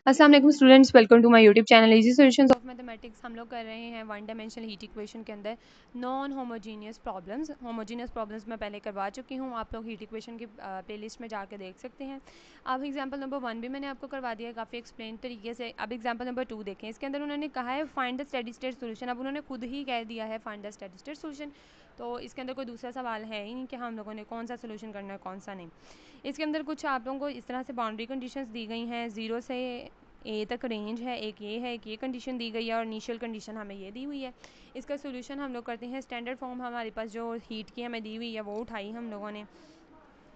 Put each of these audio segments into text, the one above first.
अस्सलाम वालेकुम students, welcome to my YouTube channel easy solutions of mathematics. हम लोग कर रहे हैं वन डायमेंशनल हीट इक्वेशन के अंदर non homogeneous problems. Homogeneous problems मैं पहले करवा चुकी हूँ, आप लोग हीट इक्वेशन की प्लेलिस्ट में जाकर देख सकते हैं। अब एग्जांपल नंबर 1 भी मैंने आपको करवा दिया है काफ़ी एक्सप्लेन तरीके से। अब एग्जांपल नंबर 2 देखें। इसके अंदर उन्होंने कहा है find the steady state solution. अब उन्होंने खुद ही कह दिया है find the steady state solution, तो इसके अंदर कोई दूसरा सवाल है ही नहीं कि हम लोगों ने कौन सा सोल्यूशन करना है कौन सा नहीं। इसके अंदर कुछ आप लोगों को इस तरह से बाउंड्री कंडीशंस दी गई हैं, 0 से ए तक रेंज है, एक ये कंडीशन दी गई है और इनिशियल कंडीशन हमें ये दी हुई है। इसका सोल्यूशन हम लोग करते हैं स्टैंडर्ड फॉर्म। हमारे पास जो हीट की हमें दी हुई है वो उठाई हम लोगों ने,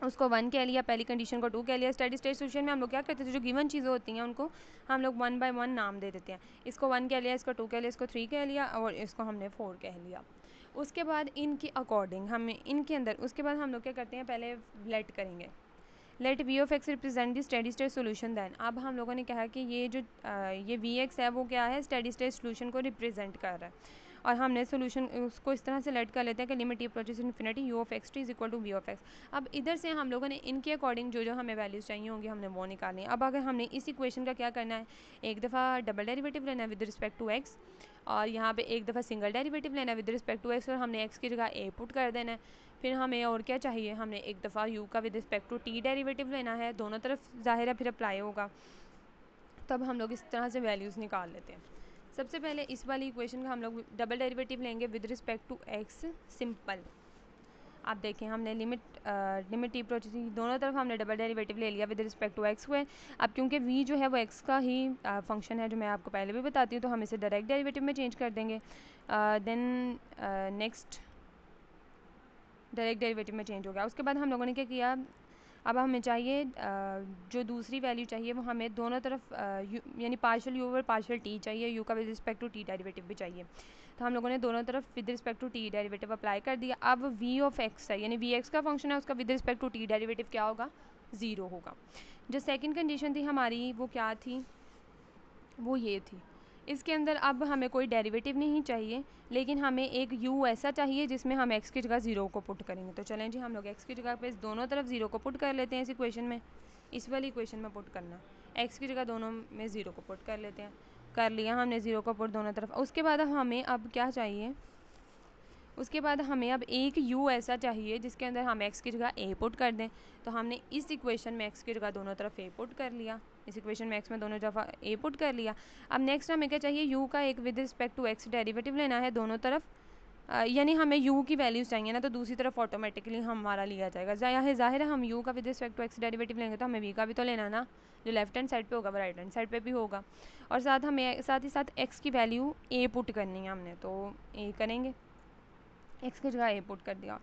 उसको 1 कह लिया, पहली कंडीशन को 2 कह लिया। स्टेडी स्टेट सोल्यूशन में हम लोग क्या करते थे, जो गिवन चीज़ें होती हैं उनको हम लोग 1 बाय 1 नाम दे देते हैं। इसको 1 कह लिया, इसको 2 कह लिया, इसको 3 कह लिया और इसको हमने 4 कह लिया। उसके बाद इनके अकॉर्डिंग हमें इनके अंदर उसके बाद हम लोग क्या करते हैं, पहले लेट करेंगे। Let v of x represent the steady state solution. Then अब हम लोगों ने कहा कि ये जो ये वी एक्स है वो क्या है, स्टेडी स्टेट सोल्यूशन को रिप्रेजेंट कर रहा है। और हमने सोल्यूशन उसको इस तरह से लेट कर लेते हैं कि limit approaches infinity u of x t is equal to v of x. अब इधर से हम लोगों ने इनके अकॉर्डिंग जो जो हमें वैल्यूज़ चाहिए होंगी हमने वो निकालनी है। अब अगर हमने इस इक्वेशन का क्या करना है, एक दफ़ा डबल डेरिवेटिव लेना है विद रिस्पेक्ट टू एक्स, और यहाँ पे एक दफ़ा सिंगल डेरिवेटिव लेना है विद रिस्पेक्ट टू एक्स, और हमने एक्स की जगह ए पुट कर देना है। फिर हमें और क्या चाहिए, हमने एक दफ़ा u का with respect to t derivative लेना है, दोनों तरफ ज़ाहिर है फिर अप्लाई होगा। तब हम लोग इस तरह से वैल्यूज़ निकाल लेते हैं। सबसे पहले इस वाली इक्वेशन का हम लोग डबल डेरिवेटिव लेंगे with respect to x। Simple, आप देखें हमने लिमिट टी प्रोसेसिंग दोनों तरफ हमने डबल डेरिवेटिव ले लिया विद रिस्पेक्ट टू एक्स हुए। अब क्योंकि v जो है वो x का ही फंक्शन है, जो मैं आपको पहले भी बताती हूँ, तो हम इसे डायरेक्ट डेरिवेटिव में चेंज कर देंगे। देन नेक्स्ट डायरेक्ट डेरिवेटिव में चेंज हो गया। उसके बाद हम लोगों ने क्या किया, अब हमें चाहिए जो दूसरी वैल्यू चाहिए वो हमें दोनों तरफ यानी पार्शियल यू और पार्शियल टी चाहिए, यू का with respect to t derivative भी चाहिए। तो हम लोगों ने दोनों तरफ with respect to t derivative apply कर दिया। अब वी ऑफ एक्स है, यानी वी एक्स का फंक्शन है, उसका with respect to t derivative क्या होगा, 0 होगा। जो सेकेंड कंडीशन थी हमारी वो क्या थी, वो ये थी। इसके अंदर अब हमें कोई डेरिवेटिव नहीं चाहिए, लेकिन हमें एक u ऐसा चाहिए जिसमें हम x की जगह 0 को पुट करेंगे। तो चलें जी, हम लोग x की जगह पे दोनों तरफ 0 को पुट कर लेते हैं। इस इक्वेशन में, इस वाली इक्वेशन में पुट करना, x की जगह दोनों में 0 को पुट कर लेते हैं। कर लिया हमने 0 को पुट दोनों तरफ। उसके बाद हमें अब क्या चाहिए, उसके बाद हमें अब एक u ऐसा चाहिए जिसके अंदर हम x की जगह a पुट कर दें। तो हमने इस इक्वेशन में x की जगह दोनों तरफ a पुट कर लिया, इस इक्वेशन में x में दोनों दफ़ा a पुट कर लिया। अब नेक्स्ट हमें क्या चाहिए, u का एक with respect to x derivative लेना है दोनों तरफ, यानी हमें u की वैल्यूज़ चाहिए ना, तो दूसरी तरफ ऑटोमेटिकली हमारा लिया जाएगा। ज़ाहिर है हम u का with respect to x derivative लेंगे तो हमें v का भी तो लेना ना, जो लेफ्ट हैंड साइड पे होगा वो राइट हैंड साइड पे भी होगा। और साथ ही साथ x की वैल्यू a पुट करनी है हमने, तो a करेंगे, x की जगह a पुट कर दिया।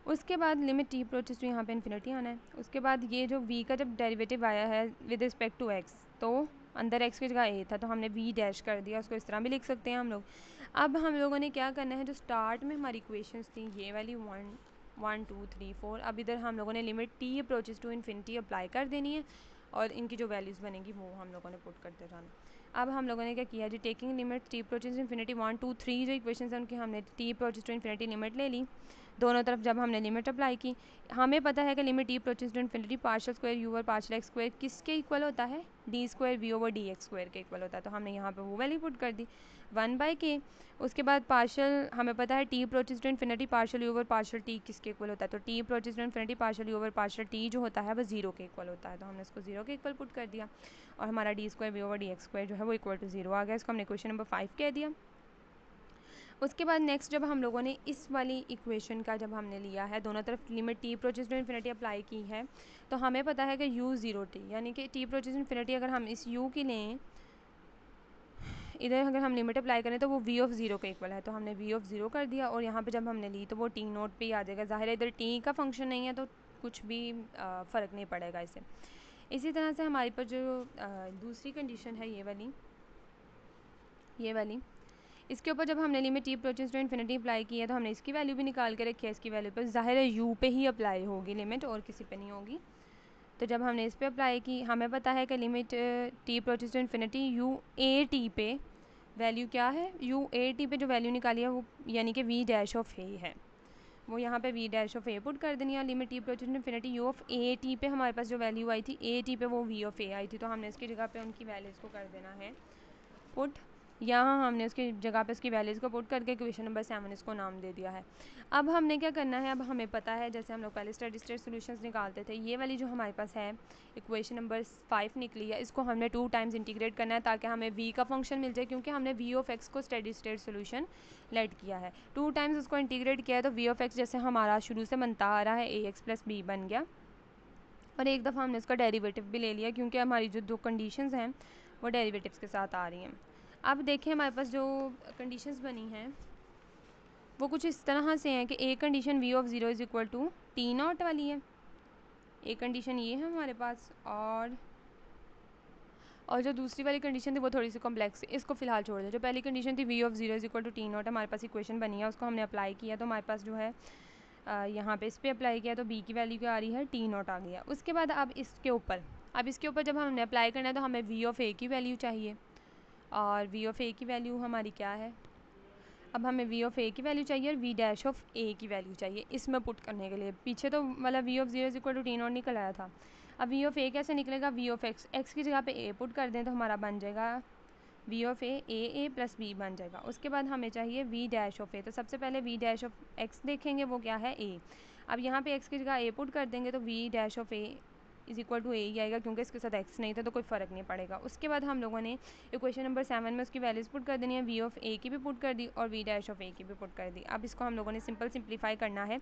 उसके बाद लिमिट t अप्रोचेस टू यहाँ पे इन्फिनिटी आना है। उसके बाद ये जो v का जब डेरिवेटिव आया है विद रिस्पेक्ट टू x, तो अंदर x की जगह a था तो हमने v डैश कर दिया, उसको इस तरह भी लिख सकते हैं हम लोग। अब हम लोगों ने क्या करना है, जो स्टार्ट में हमारी इक्वेशंस थी ये वाली 1 2 3 4, अब इधर हम लोगों ने limit t approaches to infinity apply कर देनी है और इनकी जो वैल्यूज़ बनेगी वो हम लोगों ने पुट करते जाना। अब हम लोगों ने क्या किया जी, taking limit t approaches to infinity 1 2 3 जो इक्वेशन है उनकी हमने t approaches to infinity limit ले ली। दोनों तरफ जब हमने लिमिट अप्लाई की, हमें पता है कि limit t approaches to infinity partial square u और पार्शियल एक्स स्क्वायर किसके इक्वल होता है, d square v over d x square के इक्वल होता है। तो हमने यहाँ पे वो वैल्यू पुट कर दी 1 बाई के। उसके बाद पार्शियल हमें पता है t approaches to infinity partial u over partial t किसके इक्वल होता है, तो t approaches to infinity partial u over partial t जो होता है वो 0 के इक्वल होता है। तो हमने इसको 0 के इक्वल पुट कर दिया और हमारा d square v over d x square जो है वो इक्वल टू 0 आ गया। इसको हमने क्वेश्चन नंबर 5 कह दिया। उसके बाद नेक्स्ट जब हम लोगों ने इस वाली इक्वेशन का जब हमने लिया है, दोनों तरफ limit t approaches to infinity apply की है, तो हमें पता है कि u 0 t, यानी कि टी अप्रोचेस इन्फिनिटी अगर हम इस u की लें, इधर अगर हम लिमिट अप्लाई करें तो वो v ऑफ 0 के इक्वल है, तो हमने v ऑफ 0 कर दिया और यहाँ पे जब हमने ली तो वो t नोट पे ही आ जाएगा। ज़ाहिर है इधर t का फंक्शन नहीं है तो कुछ भी फ़र्क नहीं पड़ेगा इससे। इसी तरह से हमारे पास जो दूसरी कंडीशन है ये वाली, इसके ऊपर जब हमने limit t approaches to infinity apply की है तो हमने इसकी वैल्यू भी निकाल के रखी है। इसकी वैल्यू पर ज़ाहिर है यू पे ही अप्लाई होगी लिमिट, और किसी पे नहीं होगी। तो जब हमने इस पे अप्लाई की, हमें पता है कि limit t approaches to infinity u a t पे वैल्यू क्या है, यू ए टी पे जो वैल्यू निकाली है वो यानी कि वी डैश ऑफ ए है, वो यहाँ पे v dash of a put कर देनी है। Limit t approaches to infinity u of a t पे हमारे पास जो वैल्यू आई थी ए टी पे वो वी ऑफ ए आई थी, तो हमने इसकी जगह पे उनकी वैल्यूज़ को कर देना है पुट। यहाँ हमने उसकी जगह पे इसकी वैल्यूज़ को पुट करके इक्वेशन नंबर 7 इसको नाम दे दिया है। अब हमने क्या करना है, अब हमें पता है जैसे हम लोग पहले स्टेडी स्टेट सॉल्यूशंस निकालते थे, ये वाली जो हमारे पास है इक्वेशन नंबर 5 निकली है, इसको हमने 2 टाइम्स इंटीग्रेट करना है ताकि हमें v का फंक्शन मिल जाए, क्योंकि हमने v ऑफ x को स्टेडी स्टेट सोल्यूशन लेट किया है। 2 टाइम्स उसको इंटीग्रेट किया है तो v ऑफ x जैसे हमारा शुरू से बनता आ रहा है ax प्लस b बन गया, और एक दफ़ा हमने उसका डेरिवेटिव भी ले लिया क्योंकि हमारी जो 2 कंडीशंस हैं वो डेरिवेटिव्स के साथ आ रही हैं। अब देखें हमारे पास जो कंडीशंस बनी हैं वो कुछ इस तरह से हैं कि एक condition v of 0 is equal to t nought वाली है, एक कंडीशन ये है हमारे पास, और जो दूसरी वाली कंडीशन थी वो थोड़ी सी कॉम्प्लेक्स है, इसको फिलहाल छोड़ दें। जो पहली कंडीशन थी v of 0 is equal to t nought, हमारे पास इक्वेशन बनी है, उसको हमने अप्लाई किया तो हमारे पास जो है यहाँ पे इस पर अप्लाई किया तो b की वैल्यू क्या आ रही है, टी नॉट आ गया। उसके बाद अब इसके ऊपर जब हमने अप्लाई करना है तो हमें v ऑफ a की वैल्यू चाहिए, और v ऑफ a की वैल्यू हमारी क्या है, अब हमें v ऑफ a की वैल्यू चाहिए और v डैश ऑफ a की वैल्यू चाहिए इसमें पुट करने के लिए। पीछे तो मतलब v of 0 is equal to t nought निकल आया था, अब v ऑफ a कैसे निकलेगा, v ऑफ x की जगह पे a पुट कर दें तो हमारा बन जाएगा v of a plus b बन जाएगा। उसके बाद हमें चाहिए v डैश ऑफ a, तो सबसे पहले v डैश ऑफ x देखेंगे वो क्या है a। अब यहाँ पे x की जगह a पुट कर देंगे तो v dash of a is equal to A ही आएगा, क्योंकि इसके साथ x नहीं था तो कोई फ़र्क नहीं पड़ेगा। उसके बाद हम लोगों ने इक्वेशन नंबर 7 में उसकी वैल्यूज़ पुट कर देनी है, v ऑफ a की भी पुट कर दी और v डैश ऑफ a की भी पुट कर दी। अब इसको हम लोगों ने सिंप्लीफाई करना है।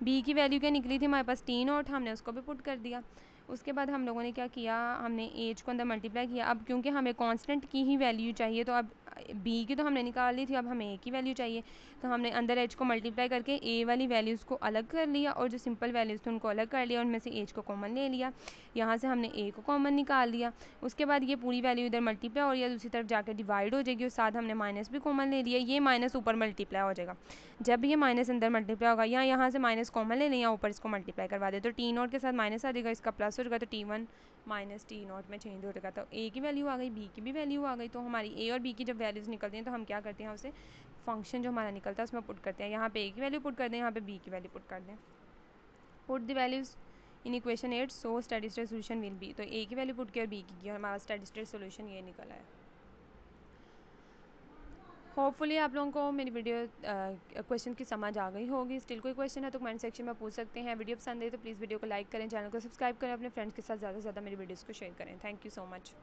b की वैल्यू क्या निकली थी हमारे पास टी नॉट, हमने उसको भी पुट कर दिया। उसके बाद हम लोगों ने क्या किया, हमने एज को अंदर मल्टीप्लाई किया। अब क्योंकि हमें कांस्टेंट की ही वैल्यू चाहिए तो अब बी की तो हमने निकाल ली थी, अब हमें ए की वैल्यू चाहिए, तो हमने अंदर एज को मल्टीप्लाई करके ए वाली वैल्यूज़ को अलग कर लिया और जो सिंपल वैल्यूज़ थे उनको अलग कर लिया, उनमें से एज को कॉमन ले लिया, यहाँ से हमने ए को कॉमन निकाल लिया। उसके बाद ये पूरी वैल्यू इधर मल्टीप्लाई हो रही है, दूसरी तरफ जाकर डिवाइड हो जाएगी, और साथ हमने माइनस भी कॉमन ले लिया, ये माइनस ऊपर मल्टीप्लाई हो जाएगा। जब ये माइनस अंदर मल्टीप्लाई होगा या यहाँ से माइनस कॉमन ले लें या ऊपर इसको मल्टीप्लाई करवा दे तो टी नॉट के साथ माइनस आ जाएगा, इसका प्लस हो जाएगा तो टी1 माइनस टी नॉट में चेंज हो जाएगा, तो ए की वैल्यू आ गई, बी की भी वैल्यू आ गई। तो हमारी ए और बी की जब वैल्यूज़ निकलती हैं तो हम क्या करते हैं, उसे फंक्शन जो हमारा निकलता है उसमें पुट करते हैं। यहाँ पे ए की वैल्यू पुट कर दें, यहाँ पे बी की वैल्यू पुट कर दें, put the values in equation 8 so steady state solution will be, तो ए की वैल्यू पुट की और बी की और हमारा स्टेडी स्टेट सोल्यूशन ये निकला है। होपफुली आप लोगों को मेरी वीडियो क्वेश्चन की समझ आ गई होगी। स्टिल कोई क्वेश्चन है तो कमेंट सेक्शन में पूछ सकते हैं। वीडियो पसंद है तो प्लीज़ वीडियो को लाइक करें, चैनल को सब्सक्राइब करें, अपने फ्रेंड्स के साथ ज़्यादा से ज़्यादा मेरी वीडियोज़ को शेयर करें। Thank you so much.